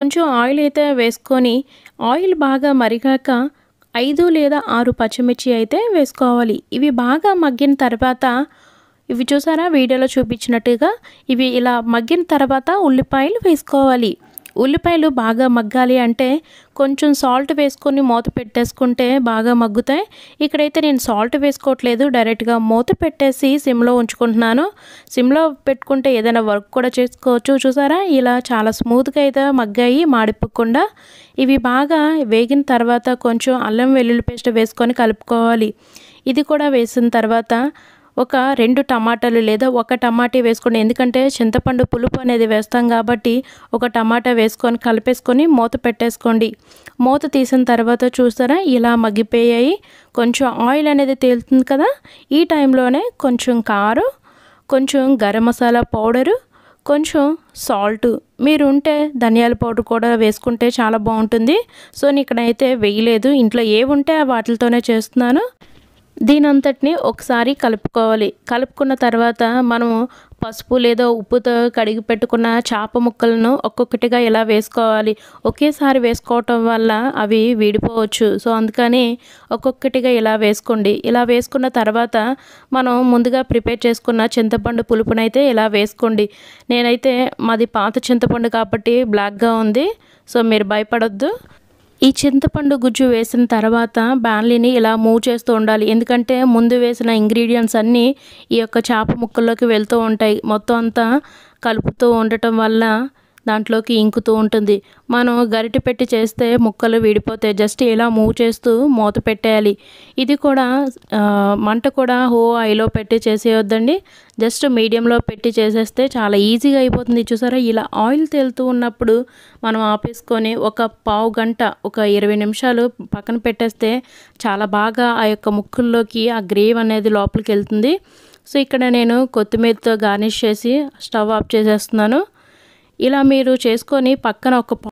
కొంచెం ఆయిల్ అయితే వేసుకొని ఆయిల్ బాగా మరిగాక 5 లేదా 6 పచ్చిమిర్చి అయితే వేసుకోవాలి. ఇవి బాగా మగ్గిన తర్వాత ఇవి చూసారా వీడియోలో చూపించినట్టుగా ఇవి ఇలా మగ్గిన తర్వాత ఉల్లిపాయలు వేసుకోవాలి. ఉల్లిపాయలు బాగా మగ్గాలి అంటే కొంచెం సాల్ట్ వేసుకొని మూత పెట్టేసుకుంటే బాగా మగ్గుతాయి. ఇక్కడైతే నేను సాల్ట్ వేసుకోవట్లేదు, డైరెక్ట్గా మూత పెట్టేసి సిమ్లో ఉంచుకుంటున్నాను. సిమ్లో పెట్టుకుంటే ఏదైనా వర్క్ కూడా చేసుకోవచ్చు. చూసారా ఇలా చాలా స్మూత్గా అయితే మగ్గాయి మాడిపోకుండా. ఇవి బాగా వేగిన తర్వాత కొంచెం అల్లం వెల్లుల్లి పేస్ట్ వేసుకొని కలుపుకోవాలి. ఇది కూడా వేసిన తర్వాత ఒక 2 టమాటాలు లేదా ఒక టమాటా వేసుకోండి. ఎందుకంటే చింతపండు పులుపు అనేది వేస్తాం కాబట్టి ఒక టమాటా వేసుకొని కలిపేసుకొని మూత పెట్టేసుకోండి. మూత తీసిన తర్వాత చూస్తారా ఇలా మగ్గిపోయాయి. కొంచెం ఆయిల్ అనేది తేలుతుంది కదా, ఈ టైంలోనే కొంచెం కారం, కొంచెం గరం మసాలా పౌడరు, కొంచెం సాల్ట్, మీరు ఉంటే ధనియాల పౌడర్ కూడా వేసుకుంటే చాలా బాగుంటుంది. సో నేను ఇక్కడైతే వేయలేదు, ఇంట్లో ఏవి ఉంటే వాటితోనే చేస్తున్నాను. దీనంతటిని ఒకసారి కలుపుకోవాలి. కలుపుకున్న తర్వాత మనము పసుపు లేదా ఉప్పుతో కడిగి పెట్టుకున్న చేప ముక్కలను ఒక్కొక్కటిగా ఇలా వేసుకోవాలి. ఒకేసారి వేసుకోవటం వల్ల అవి విడిపోవచ్చు. సో అందుకని ఒక్కొక్కటిగా ఇలా వేసుకోండి. ఇలా వేసుకున్న తర్వాత మనం ముందుగా ప్రిపేర్ చేసుకున్న చింతపండు పులుపునైతే ఇలా వేసుకోండి. నేనైతే మాది పాత చింతపండు కాబట్టి బ్లాక్గా ఉంది, సో మీరు భయపడొద్దు. ఈ చింతపండు గుజ్జు వేసిన తర్వాత బాణలిని ఇలా మూవ్ చేస్తూ ఉండాలి. ఎందుకంటే ముందు వేసిన ఇంగ్రీడియంట్స్ అన్నీ ఈ యొక్క చేప ముక్కల్లోకి వెళ్తూ ఉంటాయి. మొత్తం అంతా కలుపుతూ ఉండటం వల్ల దాంట్లోకి ఇంకుతూ ఉంటుంది. మనం గరిటె పెట్టి చేస్తే ముక్కలు విడిపోతాయి. జస్ట్ ఇలా మూవ్ చేస్తూ మూత పెట్టేయాలి. ఇది కూడా మంట కూడా హైలో పెట్టి చేసేయొద్దండి. జస్ట్ మీడియంలో పెట్టి చేసేస్తే చాలా ఈజీగా అయిపోతుంది. చూసారా ఇలా ఆయిల్ తేలుతూ ఉన్నప్పుడు మనం ఆపేసుకొని ఒక పావు గంట, ఒక 20 నిమిషాలు పక్కన పెట్టేస్తే చాలా బాగా ఆ యొక్క ముక్కల్లోకి ఆ గ్రేవీ అనేది లోపలికి వెళ్తుంది. సో ఇక్కడ నేను కొత్తిమీరతో గార్నిష్ చేసి స్టవ్ ఆఫ్ చేసేస్తున్నాను. ఇలా మీరు చేసుకొని పక్కన ఒక